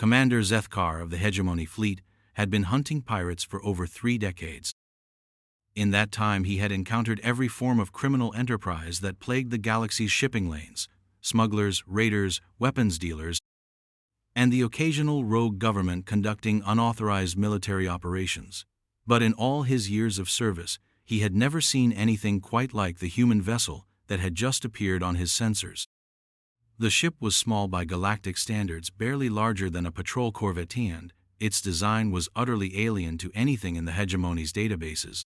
Commander Zethkar of the Hegemony Fleet had been hunting pirates for over 3 decades. In that time he had encountered every form of criminal enterprise that plagued the galaxy's shipping lanes: smugglers, raiders, weapons dealers, and the occasional rogue government conducting unauthorized military operations. But in all his years of service, he had never seen anything quite like the human vessel that had just appeared on his sensors. The ship was small by galactic standards, barely larger than a patrol corvette, and its design was utterly alien to anything in the Hegemony's databases.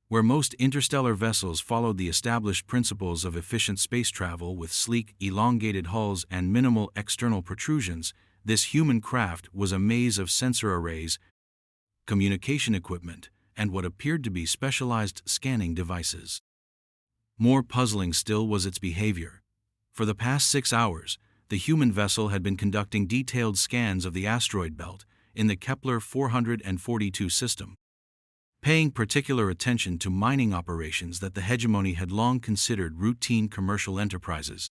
Where most interstellar vessels followed the established principles of efficient space travel with sleek, elongated hulls and minimal external protrusions, this human craft was a maze of sensor arrays, communication equipment, and what appeared to be specialized scanning devices. More puzzling still was its behavior. For the past 6 hours, the human vessel had been conducting detailed scans of the asteroid belt in the Kepler 442 system, paying particular attention to mining operations that the Hegemony had long considered routine commercial enterprises.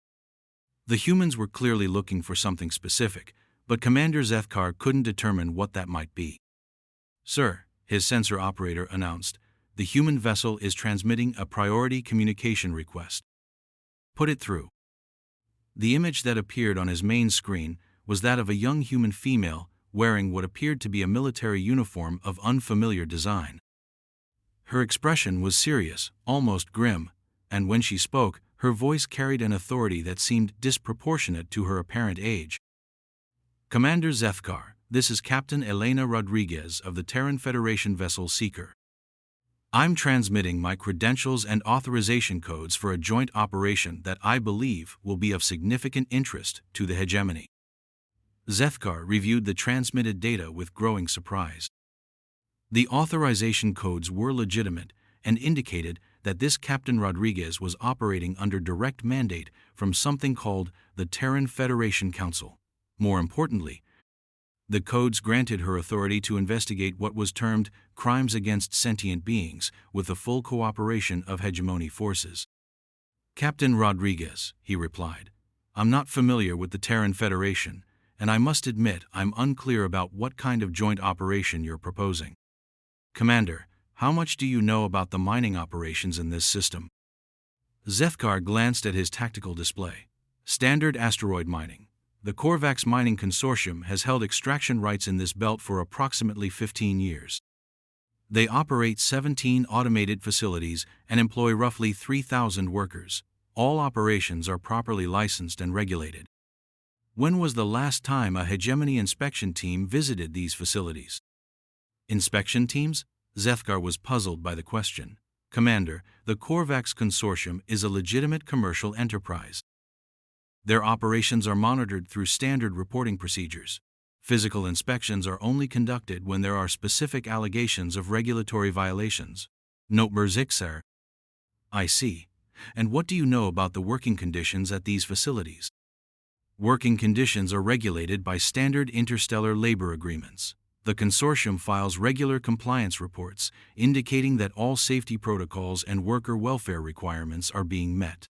The humans were clearly looking for something specific, but Commander Zethkar couldn't determine what that might be. "Sir," his sensor operator announced, "the human vessel is transmitting a priority communication request. Put it through." The image that appeared on his main screen was that of a young human female wearing what appeared to be a military uniform of unfamiliar design. Her expression was serious, almost grim, and when she spoke, her voice carried an authority that seemed disproportionate to her apparent age. "Commander Zethkar, this is Captain Elena Rodriguez of the Terran Federation vessel Seeker. I'm transmitting my credentials and authorization codes for a joint operation that I believe will be of significant interest to the Hegemony." Zethkar reviewed the transmitted data with growing surprise. The authorization codes were legitimate and indicated that this Captain Rodriguez was operating under direct mandate from something called the Terran Federation Council. More importantly, the codes granted her authority to investigate what was termed crimes against sentient beings with the full cooperation of Hegemony forces. "Captain Rodriguez," he replied, "I'm not familiar with the Terran Federation, and I must admit I'm unclear about what kind of joint operation you're proposing. Commander, how much do you know about the mining operations in this system?" Zethkar glanced at his tactical display. "Standard asteroid mining. The Korvax Mining Consortium has held extraction rights in this belt for approximately 15 years. They operate 17 automated facilities and employ roughly 3,000 workers. All operations are properly licensed and regulated." "When was the last time a Hegemony inspection team visited these facilities?" "Inspection teams?" Zethkar was puzzled by the question. "Commander, the Korvax Consortium is a legitimate commercial enterprise. Their operations are monitored through standard reporting procedures. Physical inspections are only conducted when there are specific allegations of regulatory violations." "Note Berzixer." "I see. And what do you know about the working conditions at these facilities?" "Working conditions are regulated by standard interstellar labor agreements. The consortium files regular compliance reports indicating that all safety protocols and worker welfare requirements are being met."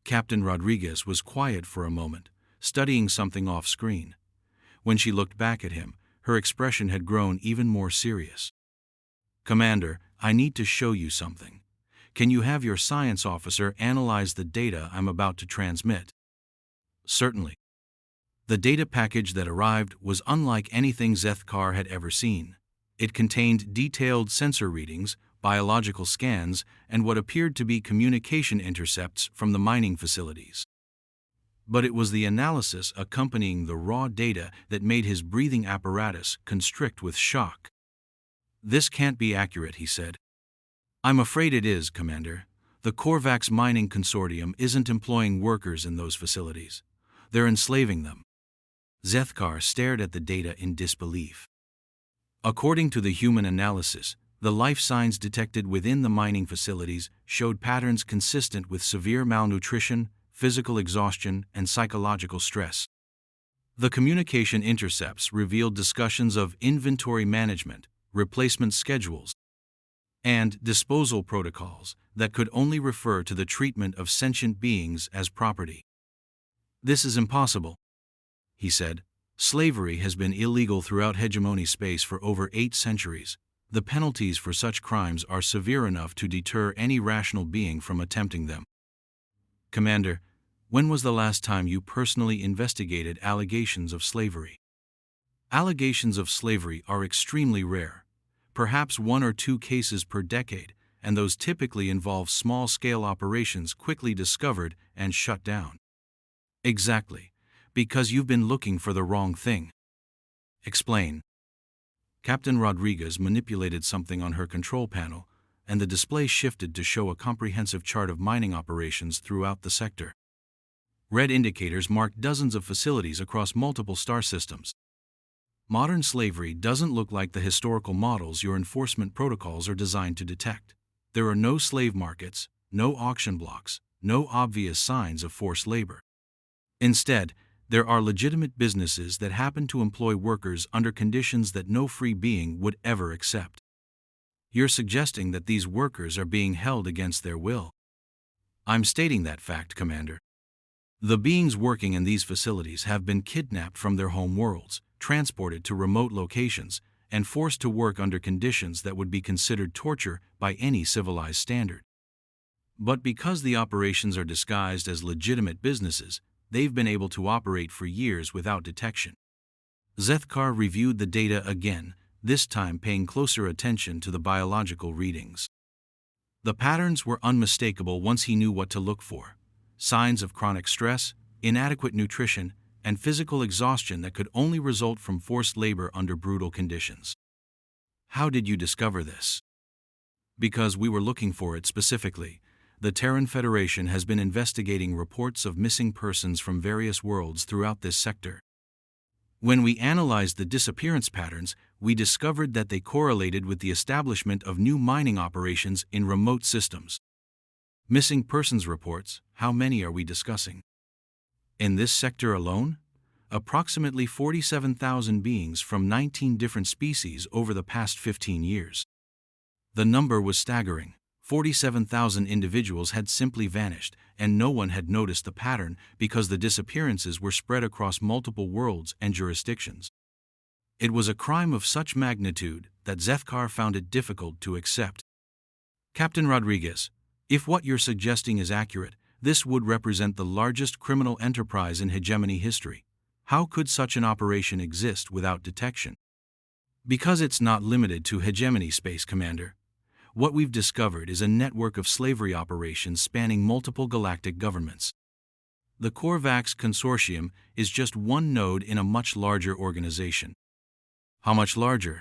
Captain Rodriguez was quiet for a moment, studying something off-screen. When she looked back at him, her expression had grown even more serious. "Commander, I need to show you something. Can you have your science officer analyze the data I'm about to transmit?" "Certainly." The data package that arrived was unlike anything Zethkar had ever seen. It contained detailed sensor readings, biological scans, and what appeared to be communication intercepts from the mining facilities. But it was the analysis accompanying the raw data that made his breathing apparatus constrict with shock. "This can't be accurate," he said. "I'm afraid it is, Commander. The Korvax Mining Consortium isn't employing workers in those facilities. They're enslaving them." Zethkar stared at the data in disbelief. According to the human analysis, the life signs detected within the mining facilities showed patterns consistent with severe malnutrition, physical exhaustion, and psychological stress. The communication intercepts revealed discussions of inventory management, replacement schedules, and disposal protocols that could only refer to the treatment of sentient beings as property. "This is impossible," he said. Slavery has been illegal throughout hegemony space for over 8 centuries. The penalties for such crimes are severe enough to deter any rational being from attempting them. Commander, when was the last time you personally investigated allegations of slavery? Allegations of slavery are extremely rare, perhaps 1 or 2 cases per decade, and those typically involve small-scale operations quickly discovered and shut down. Exactly, because you've been looking for the wrong thing. Explain. Captain Rodriguez manipulated something on her control panel, and the display shifted to show a comprehensive chart of mining operations throughout the sector. Red indicators marked dozens of facilities across multiple star systems. Modern slavery doesn't look like the historical models your enforcement protocols are designed to detect. There are no slave markets, no auction blocks, no obvious signs of forced labor. Instead, there are legitimate businesses that happen to employ workers under conditions that no free being would ever accept. You're suggesting that these workers are being held against their will. I'm stating that fact, Commander. The beings working in these facilities have been kidnapped from their home worlds, transported to remote locations, and forced to work under conditions that would be considered torture by any civilized standard. But because the operations are disguised as legitimate businesses, they've been able to operate for years without detection. Zethkar reviewed the data again, this time paying closer attention to the biological readings. The patterns were unmistakable once he knew what to look for: signs of chronic stress, inadequate nutrition, and physical exhaustion that could only result from forced labor under brutal conditions. How did you discover this? Because we were looking for it specifically. The Terran Federation has been investigating reports of missing persons from various worlds throughout this sector. When we analyzed the disappearance patterns, we discovered that they correlated with the establishment of new mining operations in remote systems. Missing persons reports, how many are we discussing? In this sector alone? Approximately 47,000 beings from 19 different species over the past 15 years. The number was staggering. 47,000 individuals had simply vanished, and no one had noticed the pattern because the disappearances were spread across multiple worlds and jurisdictions. It was a crime of such magnitude that Zethkar found it difficult to accept. Captain Rodriguez, if what you're suggesting is accurate, this would represent the largest criminal enterprise in hegemony history. How could such an operation exist without detection? Because it's not limited to hegemony space, Commander. What we've discovered is a network of slavery operations spanning multiple galactic governments. The Korvax Consortium is just one node in a much larger organization. How much larger?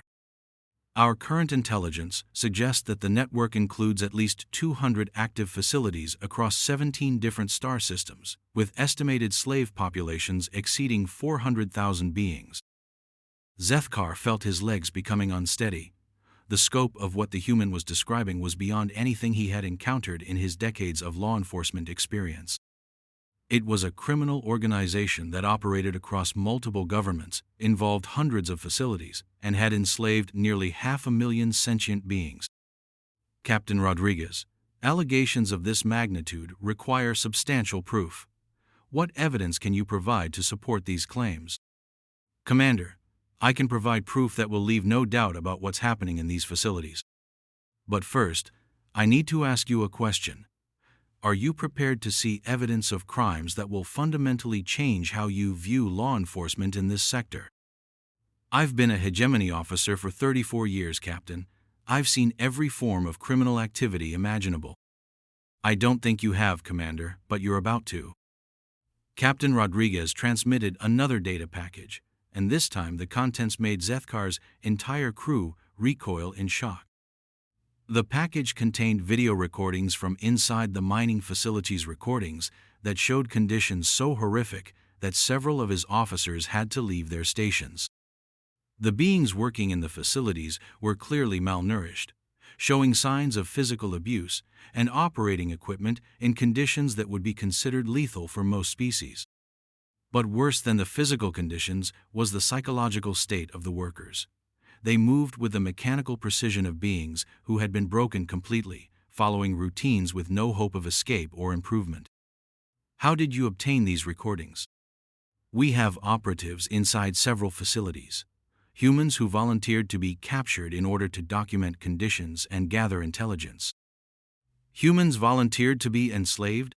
Our current intelligence suggests that the network includes at least 200 active facilities across 17 different star systems, with estimated slave populations exceeding 400,000 beings. Zethkar felt his legs becoming unsteady. The scope of what the human was describing was beyond anything he had encountered in his decades of law enforcement experience. It was a criminal organization that operated across multiple governments, involved hundreds of facilities, and had enslaved nearly 500,000 sentient beings. Captain Rodriguez, allegations of this magnitude require substantial proof. What evidence can you provide to support these claims? Commander, I can provide proof that will leave no doubt about what's happening in these facilities. But first, I need to ask you a question. Are you prepared to see evidence of crimes that will fundamentally change how you view law enforcement in this sector? I've been a hegemony officer for 34 years, Captain. I've seen every form of criminal activity imaginable. I don't think you have, Commander, but you're about to. Captain Rodriguez transmitted another data package, and this time the contents made Zethkar's entire crew recoil in shock. The package contained video recordings from inside the mining facility's recordings that showed conditions so horrific that several of his officers had to leave their stations. The beings working in the facilities were clearly malnourished, showing signs of physical abuse and operating equipment in conditions that would be considered lethal for most species. But worse than the physical conditions was the psychological state of the workers. They moved with the mechanical precision of beings who had been broken completely, following routines with no hope of escape or improvement. How did you obtain these recordings? We have operatives inside several facilities, humans who volunteered to be captured in order to document conditions and gather intelligence. Humans volunteered to be enslaved?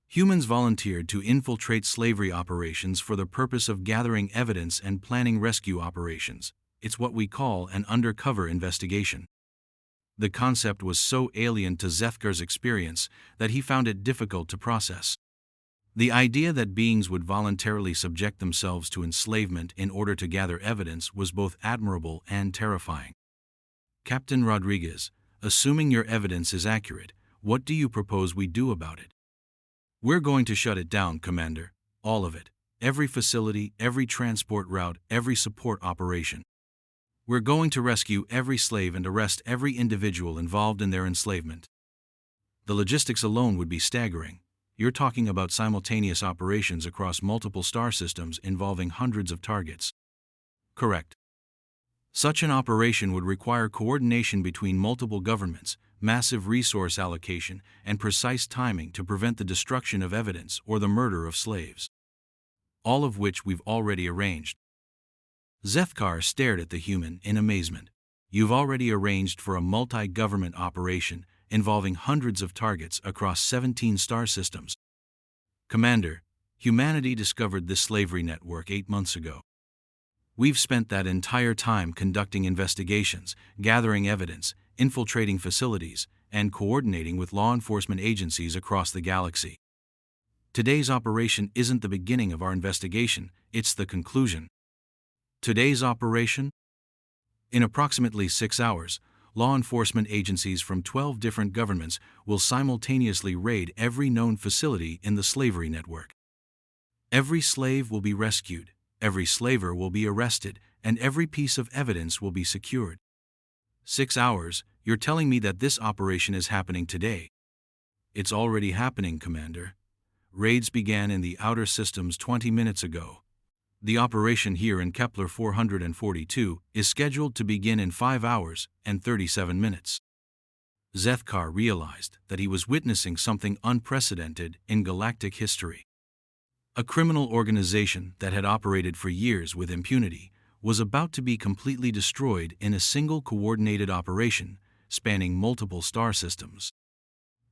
Humans volunteered to infiltrate slavery operations for the purpose of gathering evidence and planning rescue operations. It's what we call an undercover investigation. The concept was so alien to Zethkar's experience that he found it difficult to process. The idea that beings would voluntarily subject themselves to enslavement in order to gather evidence was both admirable and terrifying. Captain Rodriguez, assuming your evidence is accurate, what do you propose we do about it? We're going to shut it down, Commander. All of it. Every facility, every transport route, every support operation. We're going to rescue every slave and arrest every individual involved in their enslavement. The logistics alone would be staggering. You're talking about simultaneous operations across multiple star systems involving hundreds of targets. Correct. Such an operation would require coordination between multiple governments, massive resource allocation, and precise timing to prevent the destruction of evidence or the murder of slaves. All of which we've already arranged. Zethkar stared at the human in amazement. You've already arranged for a multi-government operation involving hundreds of targets across 17 star systems. Commander, humanity discovered this slavery network 8 months ago. We've spent that entire time conducting investigations, gathering evidence, infiltrating facilities, and coordinating with law enforcement agencies across the galaxy. Today's operation isn't the beginning of our investigation, it's the conclusion. Today's operation? In approximately 6 hours, law enforcement agencies from 12 different governments will simultaneously raid every known facility in the slavery network. Every slave will be rescued, every slaver will be arrested, and every piece of evidence will be secured. 6 hours, you're telling me that this operation is happening today? It's already happening, Commander. Raids began in the outer systems 20 minutes ago. The operation here in Kepler 442 is scheduled to begin in 5 hours and 37 minutes. Zethkar realized that he was witnessing something unprecedented in galactic history. A criminal organization that had operated for years with impunity was about to be completely destroyed in a single coordinated operation spanning multiple star systems.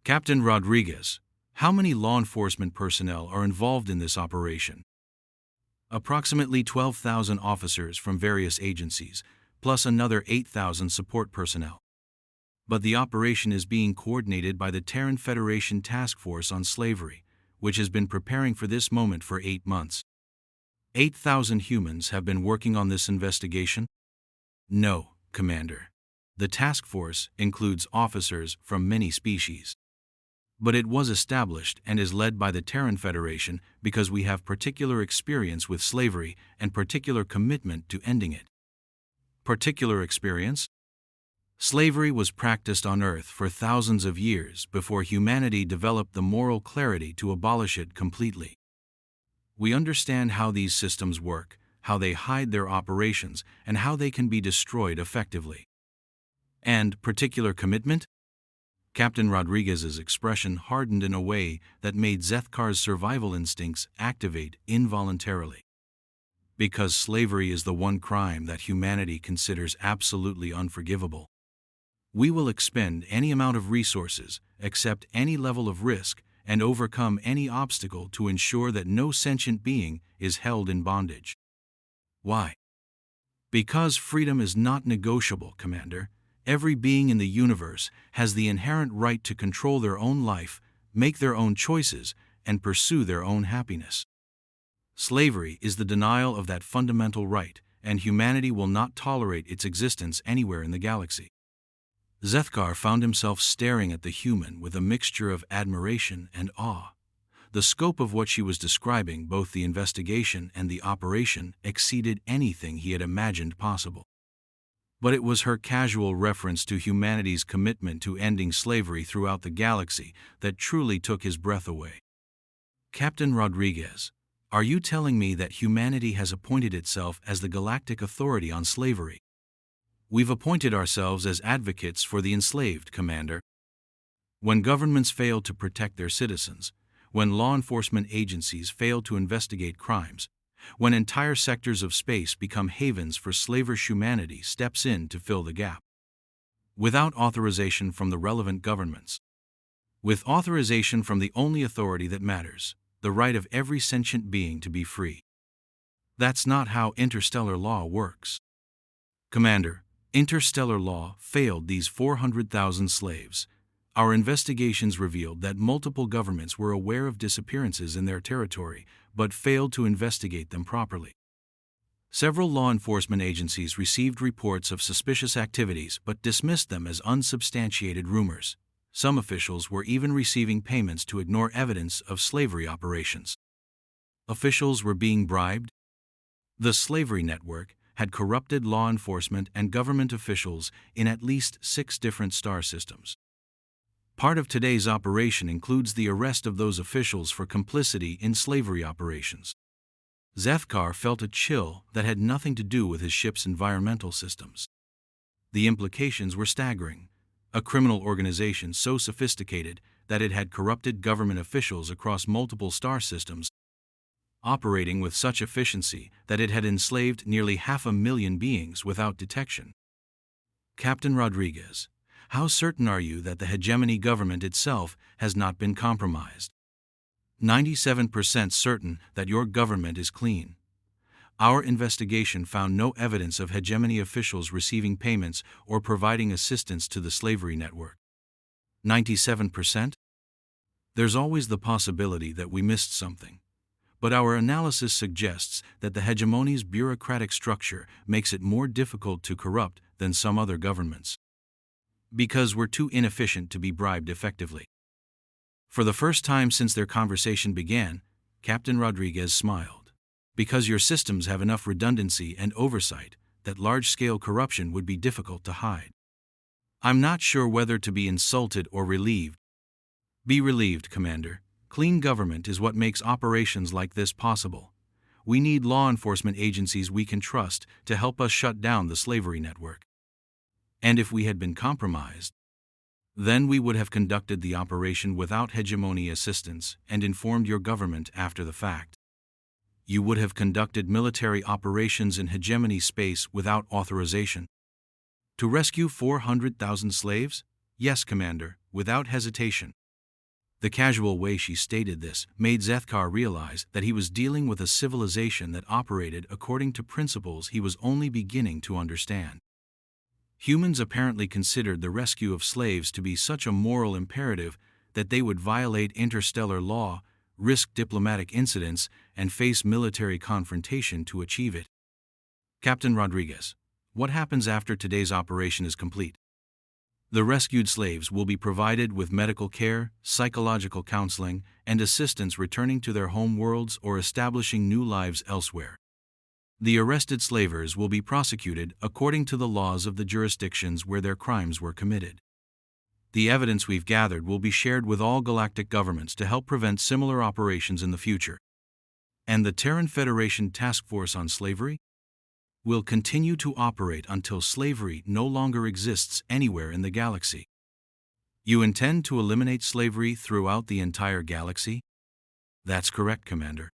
Captain Rodriguez, how many law enforcement personnel are involved in this operation? Approximately 12,000 officers from various agencies, plus another 8,000 support personnel. But the operation is being coordinated by the Terran Federation Task Force on Slavery, which has been preparing for this moment for 8 months. 8,000 humans have been working on this investigation? No, Commander. The task force includes officers from many species. But it was established and is led by the Terran Federation because we have particular experience with slavery and particular commitment to ending it. Particular experience? Slavery was practiced on Earth for thousands of years before humanity developed the moral clarity to abolish it completely. We understand how these systems work, how they hide their operations, and how they can be destroyed effectively. And particular commitment? Captain Rodriguez's expression hardened in a way that made Zethkar's survival instincts activate involuntarily. Because slavery is the one crime that humanity considers absolutely unforgivable. We will expend any amount of resources, accept any level of risk, and overcome any obstacle to ensure that no sentient being is held in bondage. Why? Because freedom is not negotiable, Commander. Every being in the universe has the inherent right to control their own life, make their own choices, and pursue their own happiness. Slavery is the denial of that fundamental right, and humanity will not tolerate its existence anywhere in the galaxy. Zethkar found himself staring at the human with a mixture of admiration and awe. The scope of what she was describing, both the investigation and the operation, exceeded anything he had imagined possible. But it was her casual reference to humanity's commitment to ending slavery throughout the galaxy that truly took his breath away. Captain Rodriguez, are you telling me that humanity has appointed itself as the galactic authority on slavery? We've appointed ourselves as advocates for the enslaved, Commander. When governments fail to protect their citizens, when law enforcement agencies fail to investigate crimes, when entire sectors of space become havens for slaverish humanity steps in to fill the gap. Without authorization from the relevant governments. With authorization from the only authority that matters, the right of every sentient being to be free. That's not how interstellar law works. Commander, interstellar law failed these 400,000 slaves. Our investigations revealed that multiple governments were aware of disappearances in their territory, but failed to investigate them properly. Several law enforcement agencies received reports of suspicious activities but dismissed them as unsubstantiated rumors. Some officials were even receiving payments to ignore evidence of slavery operations. Officials were being bribed. The slavery network had corrupted law enforcement and government officials in at least 6 different star systems. Part of today's operation includes the arrest of those officials for complicity in slavery operations. Zethkar felt a chill that had nothing to do with his ship's environmental systems. The implications were staggering. A criminal organization so sophisticated that it had corrupted government officials across multiple star systems, operating with such efficiency that it had enslaved nearly 500,000 beings without detection. Captain Rodriguez, how certain are you that the hegemony government itself has not been compromised? 97% certain that your government is clean. Our investigation found no evidence of hegemony officials receiving payments or providing assistance to the slavery network. 97%? There's always the possibility that we missed something. But our analysis suggests that the hegemony's bureaucratic structure makes it more difficult to corrupt than some other governments. Because we're too inefficient to be bribed effectively. For the first time since their conversation began, Captain Rodriguez smiled. Because your systems have enough redundancy and oversight that large-scale corruption would be difficult to hide. I'm not sure whether to be insulted or relieved. Be relieved, Commander. Clean government is what makes operations like this possible. We need law enforcement agencies we can trust to help us shut down the slavery network. And if we had been compromised, then we would have conducted the operation without hegemony assistance and informed your government after the fact. You would have conducted military operations in hegemony space without authorization. To rescue 400,000 slaves? Yes, Commander, without hesitation. The casual way she stated this made Zethkar realize that he was dealing with a civilization that operated according to principles he was only beginning to understand. Humans apparently considered the rescue of slaves to be such a moral imperative that they would violate interstellar law, risk diplomatic incidents, and face military confrontation to achieve it. Captain Rodriguez, what happens after today's operation is complete? The rescued slaves will be provided with medical care, psychological counseling, and assistance returning to their home worlds or establishing new lives elsewhere. The arrested slavers will be prosecuted according to the laws of the jurisdictions where their crimes were committed. The evidence we've gathered will be shared with all galactic governments to help prevent similar operations in the future. And the Terran Federation Task Force on Slavery will continue to operate until slavery no longer exists anywhere in the galaxy. You intend to eliminate slavery throughout the entire galaxy? That's correct, Commander.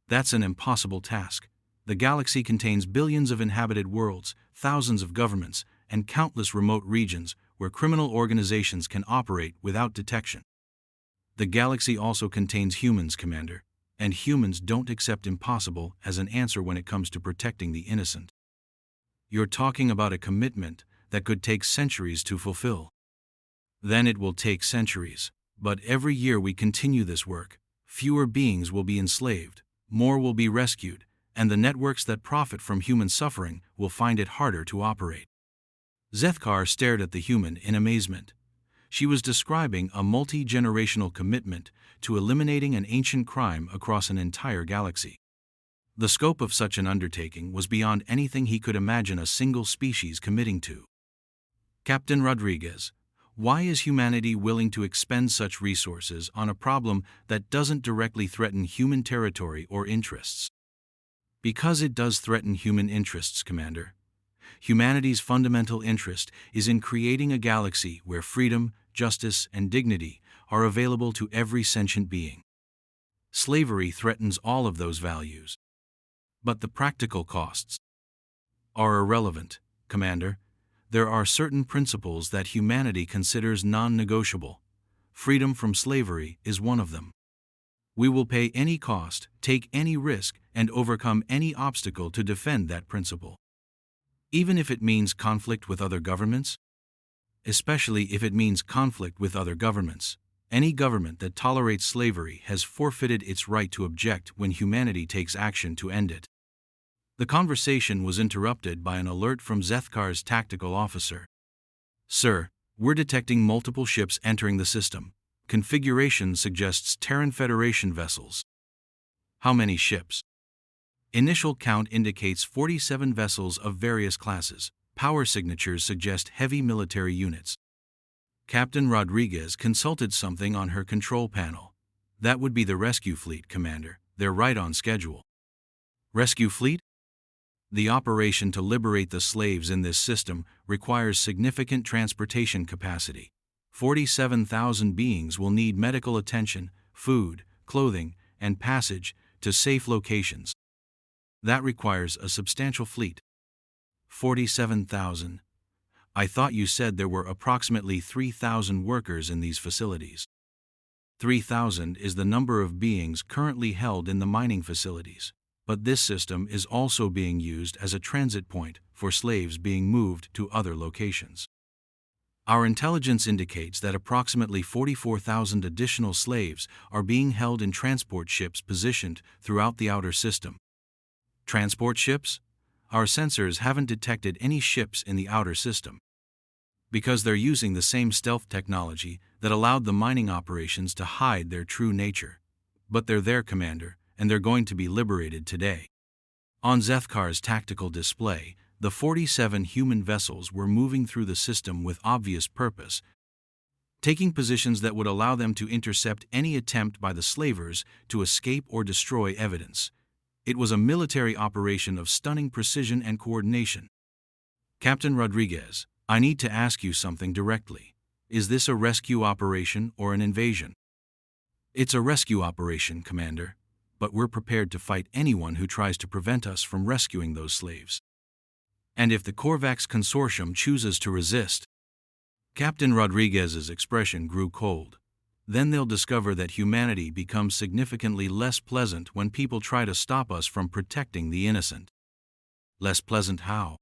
That's an impossible task. The galaxy contains billions of inhabited worlds, thousands of governments, and countless remote regions where criminal organizations can operate without detection. The galaxy also contains humans, Commander, and humans don't accept impossible as an answer when it comes to protecting the innocent. You're talking about a commitment that could take centuries to fulfill. Then it will take centuries, but every year we continue this work, fewer beings will be enslaved, more will be rescued, and the networks that profit from human suffering will find it harder to operate. Zethkar stared at the human in amazement. She was describing a multi-generational commitment to eliminating an ancient crime across an entire galaxy. The scope of such an undertaking was beyond anything he could imagine a single species committing to. Captain Rodriguez, why is humanity willing to expend such resources on a problem that doesn't directly threaten human territory or interests? Because it does threaten human interests, Commander. Humanity's fundamental interest is in creating a galaxy where freedom, justice, and dignity are available to every sentient being. Slavery threatens all of those values. But the practical costs are irrelevant, Commander. There are certain principles that humanity considers non-negotiable. Freedom from slavery is one of them. We will pay any cost, take any risk, and overcome any obstacle to defend that principle. Even if it means conflict with other governments? Especially if it means conflict with other governments. Any government that tolerates slavery has forfeited its right to object when humanity takes action to end it. The conversation was interrupted by an alert from Zethkar's tactical officer. Sir, we're detecting multiple ships entering the system. Configuration suggests Terran Federation vessels. How many ships? Initial count indicates 47 vessels of various classes. Power signatures suggest heavy military units. Captain Rodriguez consulted something on her control panel. That would be the rescue fleet, Commander. They're right on schedule. Rescue fleet? The operation to liberate the slaves in this system requires significant transportation capacity. 47,000 beings will need medical attention, food, clothing, and passage to safe locations. That requires a substantial fleet. 47,000. I thought you said there were approximately 3,000 workers in these facilities. 3,000 is the number of beings currently held in the mining facilities, but this system is also being used as a transit point for slaves being moved to other locations. Our intelligence indicates that approximately 44,000 additional slaves are being held in transport ships positioned throughout the outer system. Transport ships? Our sensors haven't detected any ships in the outer system. Because they're using the same stealth technology that allowed the mining operations to hide their true nature. But they're there, Commander, and they're going to be liberated today. On Zethkar's tactical display, the 47 human vessels were moving through the system with obvious purpose, taking positions that would allow them to intercept any attempt by the slavers to escape or destroy evidence. It was a military operation of stunning precision and coordination. Captain Rodriguez, I need to ask you something directly. Is this a rescue operation or an invasion? It's a rescue operation, Commander, but we're prepared to fight anyone who tries to prevent us from rescuing those slaves. And if the Korvax Consortium chooses to resist? Captain Rodriguez's expression grew cold. Then they'll discover that humanity becomes significantly less pleasant when people try to stop us from protecting the innocent. Less pleasant how?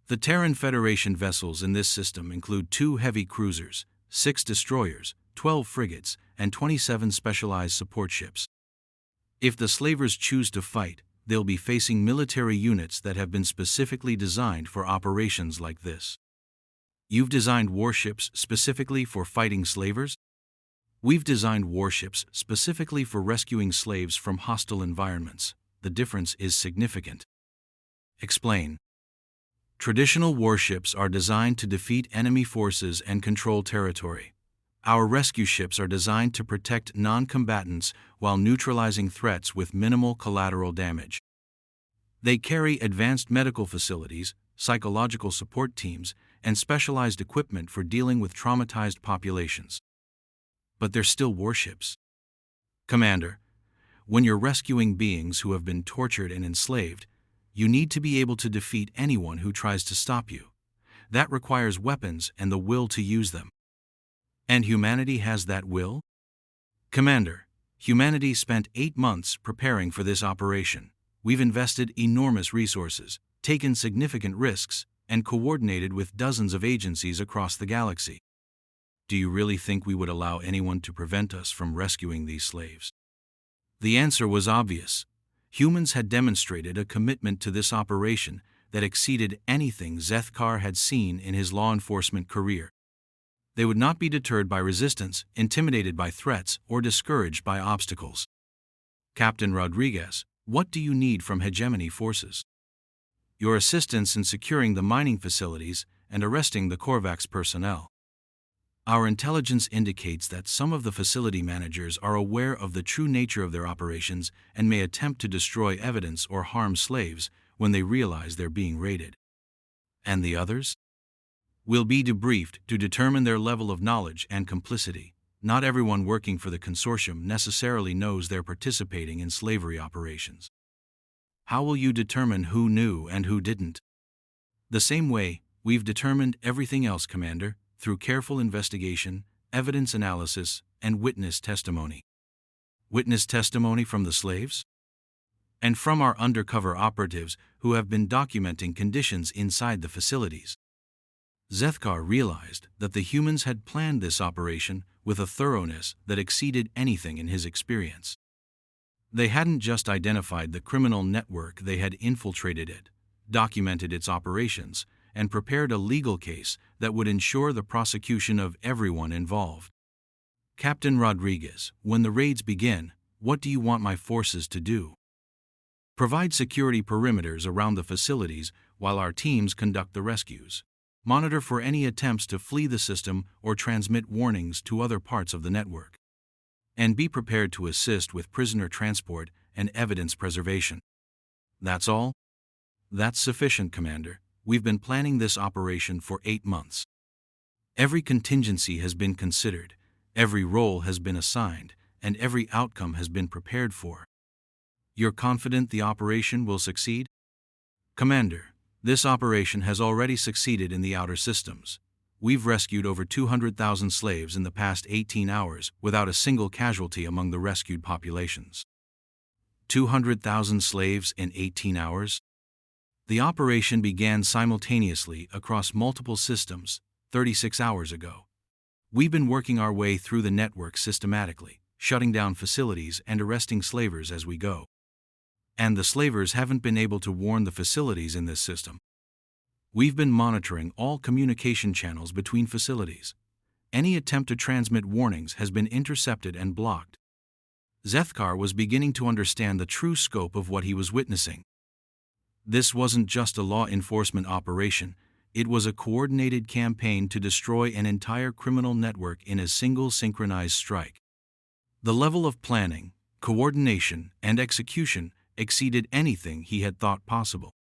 The Terran Federation vessels in this system include 2 heavy cruisers, 6 destroyers, 12 frigates, and 27 specialized support ships. If the slavers choose to fight, they'll be facing military units that have been specifically designed for operations like this. You've designed warships specifically for fighting slavers? We've designed warships specifically for rescuing slaves from hostile environments. The difference is significant. Explain. Traditional warships are designed to defeat enemy forces and control territory. Our rescue ships are designed to protect non-combatants while neutralizing threats with minimal collateral damage. They carry advanced medical facilities, psychological support teams, and specialized equipment for dealing with traumatized populations. But they're still warships. Commander, when you're rescuing beings who have been tortured and enslaved, you need to be able to defeat anyone who tries to stop you. That requires weapons and the will to use them. And humanity has that will? Commander, humanity spent 8 months preparing for this operation. We've invested enormous resources, taken significant risks, and coordinated with dozens of agencies across the galaxy. Do you really think we would allow anyone to prevent us from rescuing these slaves? The answer was obvious. Humans had demonstrated a commitment to this operation that exceeded anything Zethkar had seen in his law enforcement career. They would not be deterred by resistance, intimidated by threats, or discouraged by obstacles. Captain Rodriguez, what do you need from hegemony forces? Your assistance in securing the mining facilities and arresting the Korvax personnel. Our intelligence indicates that some of the facility managers are aware of the true nature of their operations and may attempt to destroy evidence or harm slaves when they realize they're being raided. And the others? Will be debriefed to determine their level of knowledge and complicity. Not everyone working for the consortium necessarily knows they're participating in slavery operations. How will you determine who knew and who didn't? The same way, we've determined everything else, Commander, through careful investigation, evidence analysis, and witness testimony. Witness testimony from the slaves? And from our undercover operatives who have been documenting conditions inside the facilities. Zethkar realized that the humans had planned this operation with a thoroughness that exceeded anything in his experience. They hadn't just identified the criminal network, they had infiltrated it, documented its operations, and prepared a legal case that would ensure the prosecution of everyone involved. Captain Rodriguez, when the raids begin, what do you want my forces to do? Provide security perimeters around the facilities while our teams conduct the rescues. Monitor for any attempts to flee the system or transmit warnings to other parts of the network. And be prepared to assist with prisoner transport and evidence preservation. That's all? That's sufficient, Commander. We've been planning this operation for 8 months. Every contingency has been considered, every role has been assigned, and every outcome has been prepared for. You're confident the operation will succeed? Commander, this operation has already succeeded in the outer systems. We've rescued over 200,000 slaves in the past 18 hours without a single casualty among the rescued populations. 200,000 slaves in 18 hours? The operation began simultaneously across multiple systems 36 hours ago. We've been working our way through the network systematically, shutting down facilities and arresting slavers as we go. And the slavers haven't been able to warn the facilities in this system. We've been monitoring all communication channels between facilities. Any attempt to transmit warnings has been intercepted and blocked. Zethkar was beginning to understand the true scope of what he was witnessing. This wasn't just a law enforcement operation, it was a coordinated campaign to destroy an entire criminal network in a single synchronized strike. The level of planning, coordination, and execution exceeded anything he had thought possible.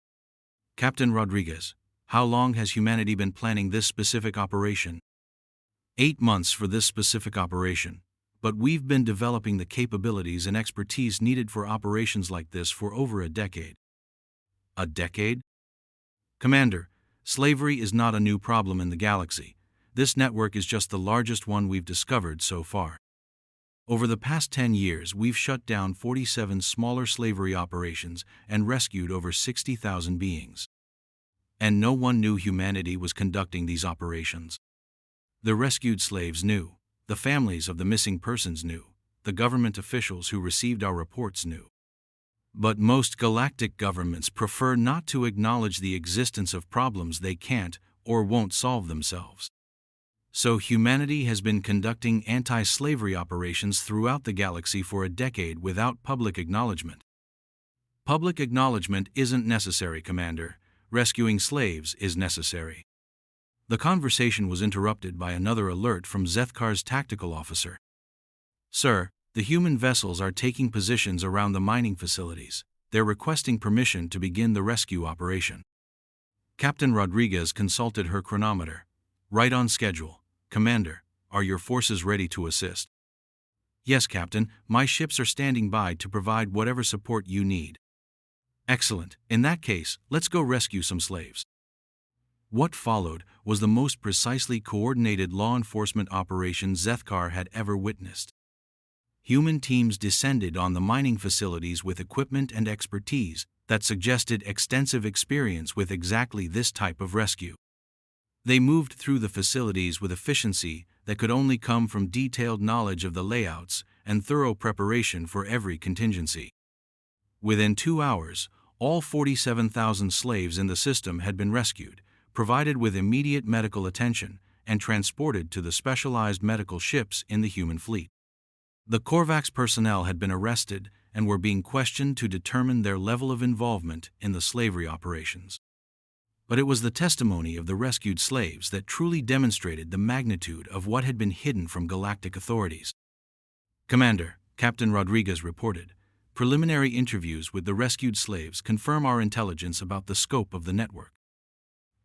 Captain Rodriguez, how long has humanity been planning this specific operation? 8 months for this specific operation, but we've been developing the capabilities and expertise needed for operations like this for over a decade. A decade? Commander, slavery is not a new problem in the galaxy. This network is just the largest one we've discovered so far. Over the past 10 years, we've shut down 47 smaller slavery operations and rescued over 60,000 beings. And no one knew humanity was conducting these operations. The rescued slaves knew, the families of the missing persons knew, the government officials who received our reports knew. But most galactic governments prefer not to acknowledge the existence of problems they can't or won't solve themselves. So humanity has been conducting anti-slavery operations throughout the galaxy for a decade without public acknowledgement. Public acknowledgement isn't necessary, Commander. Rescuing slaves is necessary. The conversation was interrupted by another alert from Zethkar's tactical officer. Sir, the human vessels are taking positions around the mining facilities. They're requesting permission to begin the rescue operation. Captain Rodriguez consulted her chronometer. Right on schedule. Commander, are your forces ready to assist? Yes, Captain, my ships are standing by to provide whatever support you need. Excellent. In that case, let's go rescue some slaves. What followed was the most precisely coordinated law enforcement operation Zethkar had ever witnessed. Human teams descended on the mining facilities with equipment and expertise that suggested extensive experience with exactly this type of rescue. They moved through the facilities with efficiency that could only come from detailed knowledge of the layouts and thorough preparation for every contingency. Within 2 hours, all 47,000 slaves in the system had been rescued, provided with immediate medical attention, and transported to the specialized medical ships in the human fleet. The Korvax personnel had been arrested and were being questioned to determine their level of involvement in the slavery operations. But it was the testimony of the rescued slaves that truly demonstrated the magnitude of what had been hidden from galactic authorities. Commander, Captain Rodriguez reported, preliminary interviews with the rescued slaves confirm our intelligence about the scope of the network.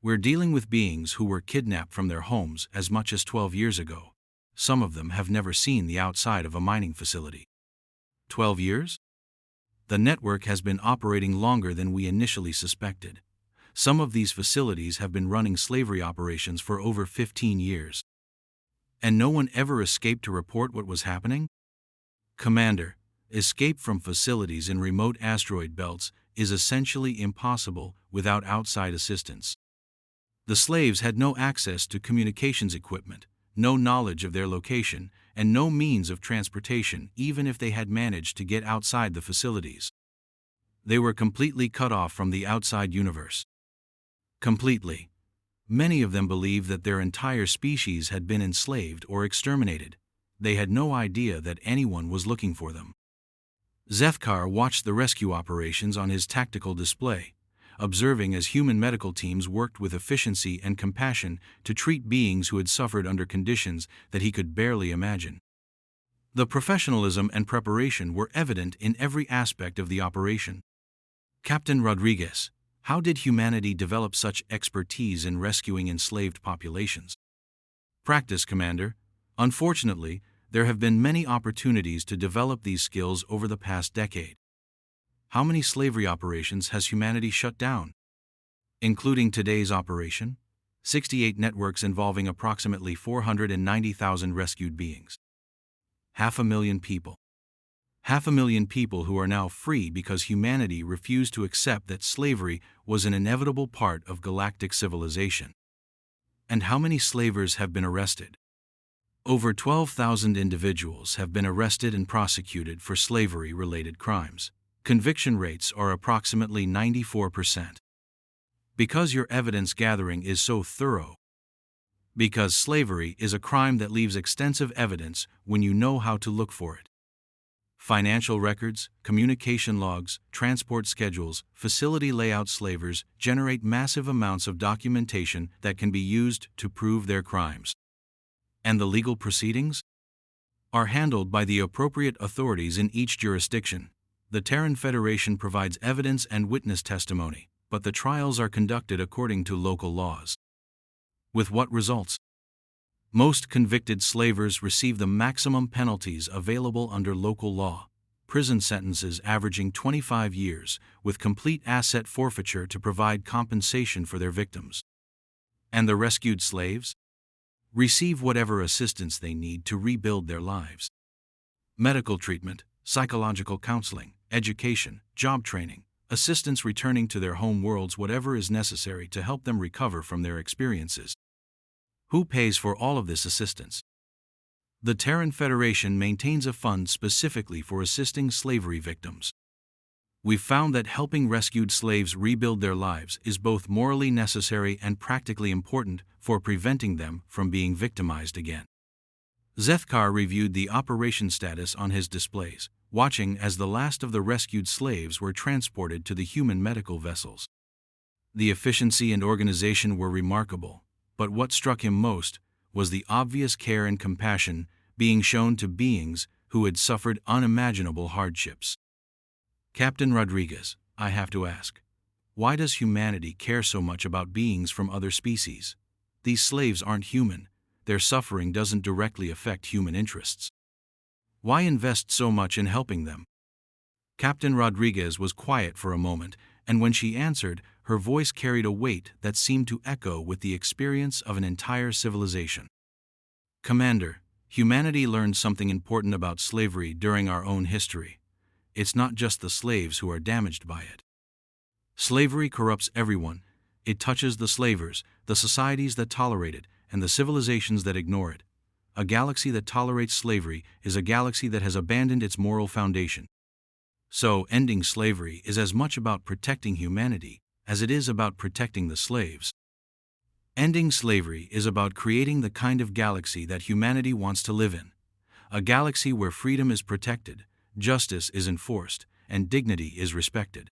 We're dealing with beings who were kidnapped from their homes as much as 12 years ago. Some of them have never seen the outside of a mining facility. 12 years? The network has been operating longer than we initially suspected. Some of these facilities have been running slavery operations for over 15 years. And no one ever escaped to report what was happening? Commander, escape from facilities in remote asteroid belts is essentially impossible without outside assistance. The slaves had no access to communications equipment, no knowledge of their location, and no means of transportation even if they had managed to get outside the facilities. They were completely cut off from the outside universe. Completely. Many of them believed that their entire species had been enslaved or exterminated. They had no idea that anyone was looking for them. Zethkar watched the rescue operations on his tactical display, observing as human medical teams worked with efficiency and compassion to treat beings who had suffered under conditions that he could barely imagine. The professionalism and preparation were evident in every aspect of the operation. Captain Rodriguez, how did humanity develop such expertise in rescuing enslaved populations? Practice, Commander. Unfortunately, there have been many opportunities to develop these skills over the past decade. How many slavery operations has humanity shut down? Including today's operation, 68 networks involving approximately 490,000 rescued beings. 500,000 people. 500,000 people who are now free because humanity refused to accept that slavery was an inevitable part of galactic civilization. And how many slavers have been arrested? Over 12,000 individuals have been arrested and prosecuted for slavery-related crimes. Conviction rates are approximately 94%. Because your evidence gathering is so thorough. Because slavery is a crime that leaves extensive evidence when you know how to look for it. Financial records, communication logs, transport schedules, facility layout slavers generate massive amounts of documentation that can be used to prove their crimes. And the legal proceedings are handled by the appropriate authorities in each jurisdiction. The Terran Federation provides evidence and witness testimony, but the trials are conducted according to local laws. With what results? Most convicted slavers receive the maximum penalties available under local law, prison sentences averaging 25 years, with complete asset forfeiture to provide compensation for their victims. And the rescued slaves receive whatever assistance they need to rebuild their lives. Medical treatment, psychological counseling, education, job training, assistance returning to their home worlds, whatever is necessary to help them recover from their experiences. Who pays for all of this assistance? The Terran Federation maintains a fund specifically for assisting slavery victims. We've found that helping rescued slaves rebuild their lives is both morally necessary and practically important for preventing them from being victimized again. Zethkar reviewed the operation status on his displays, watching as the last of the rescued slaves were transported to the human medical vessels. The efficiency and organization were remarkable, but what struck him most was the obvious care and compassion being shown to beings who had suffered unimaginable hardships. Captain Rodriguez, I have to ask, why does humanity care so much about beings from other species? These slaves aren't human. Their suffering doesn't directly affect human interests. Why invest so much in helping them? Captain Rodriguez was quiet for a moment, and when she answered, her voice carried a weight that seemed to echo with the experience of an entire civilization. Commander, humanity learned something important about slavery during our own history. It's not just the slaves who are damaged by it. Slavery corrupts everyone. It touches the slavers, the societies that tolerate it, and the civilizations that ignore it. A galaxy that tolerates slavery is a galaxy that has abandoned its moral foundation. So, ending slavery is as much about protecting humanity as it is about protecting the slaves. Ending slavery is about creating the kind of galaxy that humanity wants to live in. A galaxy where freedom is protected, justice is enforced, and dignity is respected.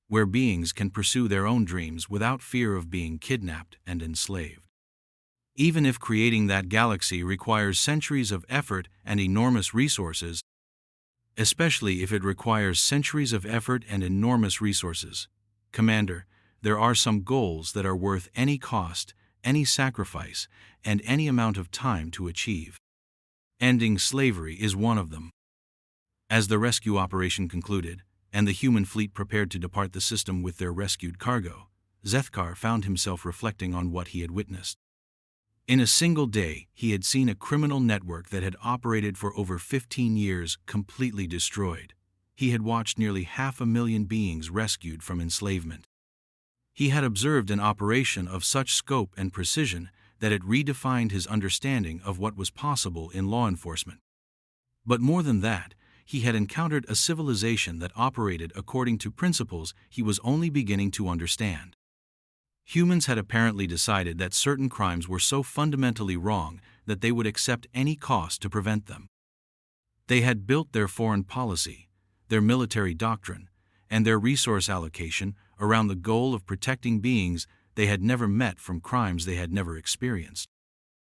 Where beings can pursue their own dreams without fear of being kidnapped and enslaved. Even if creating that galaxy requires centuries of effort and enormous resources, especially if it requires centuries of effort and enormous resources. Commander, there are some goals that are worth any cost, any sacrifice, and any amount of time to achieve. Ending slavery is one of them. As the rescue operation concluded, and the human fleet prepared to depart the system with their rescued cargo, Zethkar found himself reflecting on what he had witnessed. In a single day, he had seen a criminal network that had operated for over 15 years completely destroyed. He had watched nearly 500,000 beings rescued from enslavement. He had observed an operation of such scope and precision that it redefined his understanding of what was possible in law enforcement. But more than that, he had encountered a civilization that operated according to principles he was only beginning to understand. Humans had apparently decided that certain crimes were so fundamentally wrong that they would accept any cost to prevent them. They had built their foreign policy, their military doctrine, and their resource allocation around the goal of protecting beings they had never met from crimes they had never experienced.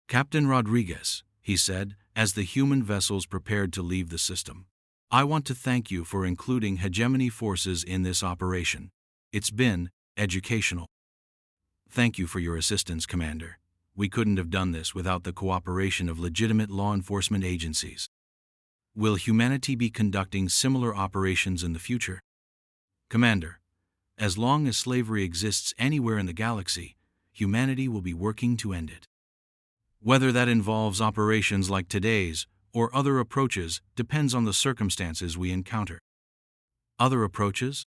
"Captain Rodriguez," he said, as the human vessels prepared to leave the system, "I want to thank you for including hegemony forces in this operation. It's been educational." "Thank you for your assistance, Commander. We couldn't have done this without the cooperation of legitimate law enforcement agencies." "Will humanity be conducting similar operations in the future?" "Commander, as long as slavery exists anywhere in the galaxy, humanity will be working to end it. Whether that involves operations like today's or other approaches depends on the circumstances we encounter." "Other approaches?"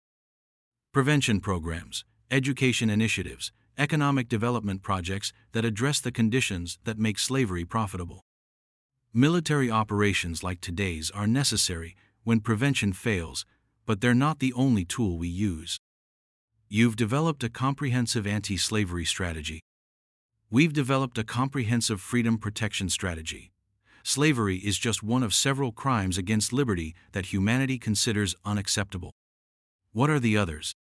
"Prevention programs, education initiatives, economic development projects that address the conditions that make slavery profitable. Military operations like today's are necessary when prevention fails, but they're not the only tool we use." "You've developed a comprehensive anti-slavery strategy." "We've developed a comprehensive freedom protection strategy. Slavery is just one of several crimes against liberty that humanity considers unacceptable." "What are the others?"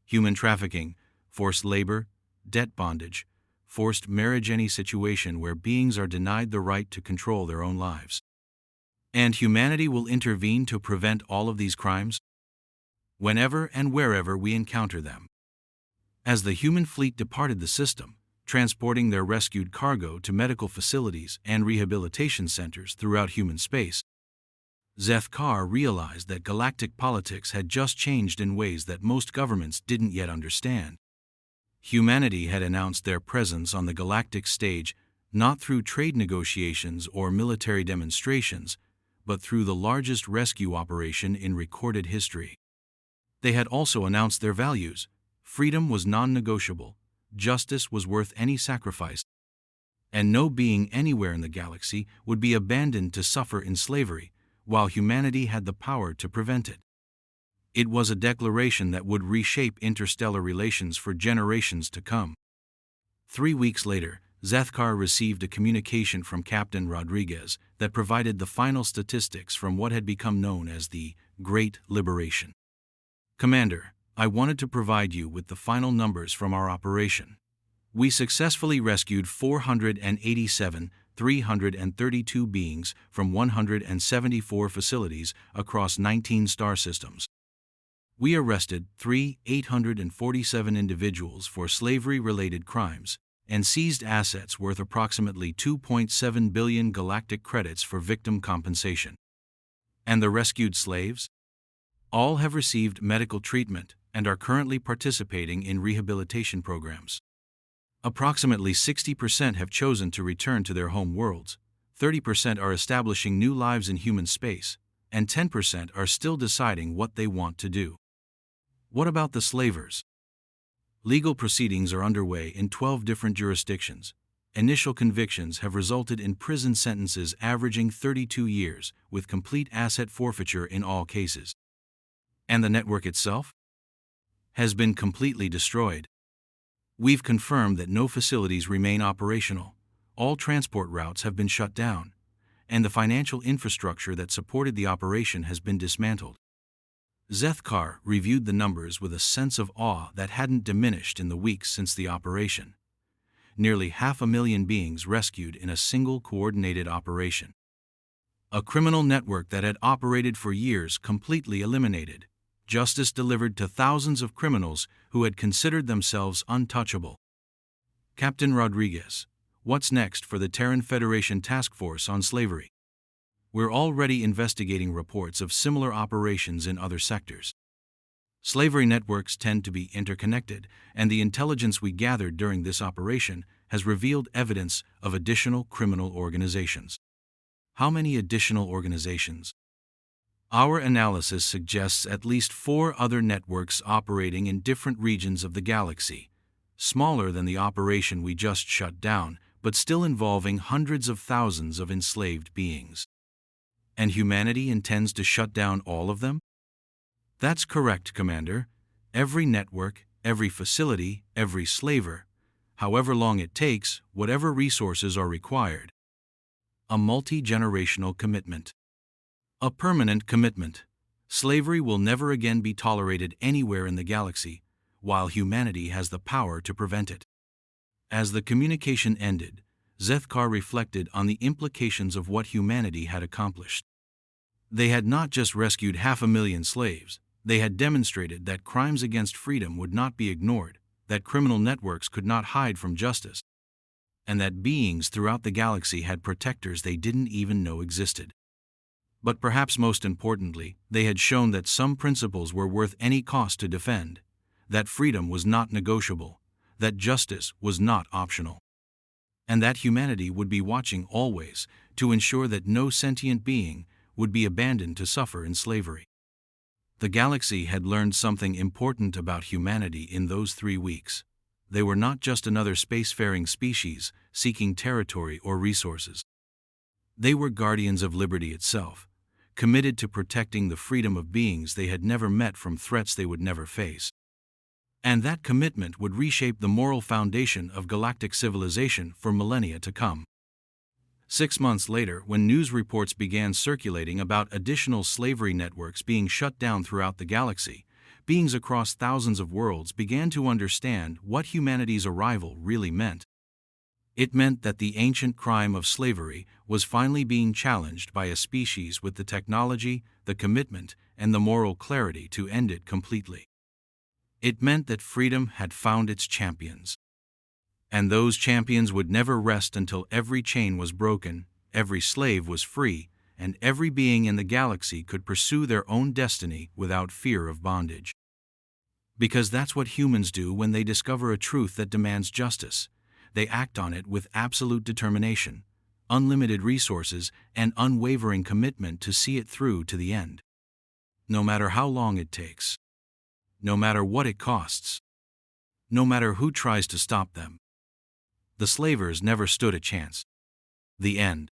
"Human trafficking, forced labor, debt bondage, forced marriage, any situation where beings are denied the right to control their own lives." "And humanity will intervene to prevent all of these crimes?" "Whenever and wherever we encounter them." As the human fleet departed the system, transporting their rescued cargo to medical facilities and rehabilitation centers throughout human space, Zethkar realized that galactic politics had just changed in ways that most governments didn't yet understand. Humanity had announced their presence on the galactic stage not through trade negotiations or military demonstrations, but through the largest rescue operation in recorded history. They had also announced their values. Freedom was non-negotiable, justice was worth any sacrifice, and no being anywhere in the galaxy would be abandoned to suffer in slavery, while humanity had the power to prevent it. It was a declaration that would reshape interstellar relations for generations to come. 3 weeks later, Zethkar received a communication from Captain Rodriguez that provided the final statistics from what had become known as the Great Liberation. "Commander, I wanted to provide you with the final numbers from our operation. We successfully rescued 487,332 beings from 174 facilities across 19 star systems. We arrested 847 individuals for slavery-related crimes and seized assets worth approximately 2.7 billion galactic credits for victim compensation." "And the rescued slaves?" "All have received medical treatment and are currently participating in rehabilitation programs. Approximately 60% have chosen to return to their home worlds, 30% are establishing new lives in human space, and 10% are still deciding what they want to do." "What about the slavers?" "Legal proceedings are underway in 12 different jurisdictions. Initial convictions have resulted in prison sentences averaging 32 years, with complete asset forfeiture in all cases." "And the network itself?" "Has been completely destroyed. We've confirmed that no facilities remain operational, all transport routes have been shut down, and the financial infrastructure that supported the operation has been dismantled." Zethkar reviewed the numbers with a sense of awe that hadn't diminished in the weeks since the operation. Nearly 500,000 beings rescued in a single coordinated operation. A criminal network that had operated for years completely eliminated. Justice delivered to thousands of criminals who had considered themselves untouchable. Captain Rodriguez, what's next for the Terran Federation Task Force on Slavery? We're already investigating reports of similar operations in other sectors. Slavery networks tend to be interconnected, and the intelligence we gathered during this operation has revealed evidence of additional criminal organizations. How many additional organizations? Our analysis suggests at least 4 other networks operating in different regions of the galaxy, smaller than the operation we just shut down, but still involving hundreds of thousands of enslaved beings. And humanity intends to shut down all of them? That's correct, Commander. Every network, every facility, every slaver, however long it takes, whatever resources are required. A multi-generational commitment. A permanent commitment. Slavery will never again be tolerated anywhere in the galaxy, while humanity has the power to prevent it. As the communication ended, Zethkar reflected on the implications of what humanity had accomplished. They had not just rescued 500,000 slaves, they had demonstrated that crimes against freedom would not be ignored, that criminal networks could not hide from justice, and that beings throughout the galaxy had protectors they didn't even know existed. But perhaps most importantly, they had shown that some principles were worth any cost to defend, that freedom was not negotiable, that justice was not optional, and that humanity would be watching always to ensure that no sentient being would be abandoned to suffer in slavery. The galaxy had learned something important about humanity in those 3 weeks. They were not just another spacefaring species seeking territory or resources. They were guardians of liberty itself, committed to protecting the freedom of beings they had never met from threats they would never face. And that commitment would reshape the moral foundation of galactic civilization for millennia to come. 6 months later, when news reports began circulating about additional slavery networks being shut down throughout the galaxy, beings across thousands of worlds began to understand what humanity's arrival really meant. It meant that the ancient crime of slavery was finally being challenged by a species with the technology, the commitment, and the moral clarity to end it completely. It meant that freedom had found its champions. And those champions would never rest until every chain was broken, every slave was free, and every being in the galaxy could pursue their own destiny without fear of bondage. Because that's what humans do when they discover a truth that demands justice. They act on it with absolute determination, unlimited resources, and unwavering commitment to see it through to the end. No matter how long it takes. No matter what it costs. No matter who tries to stop them. The slavers never stood a chance. The end.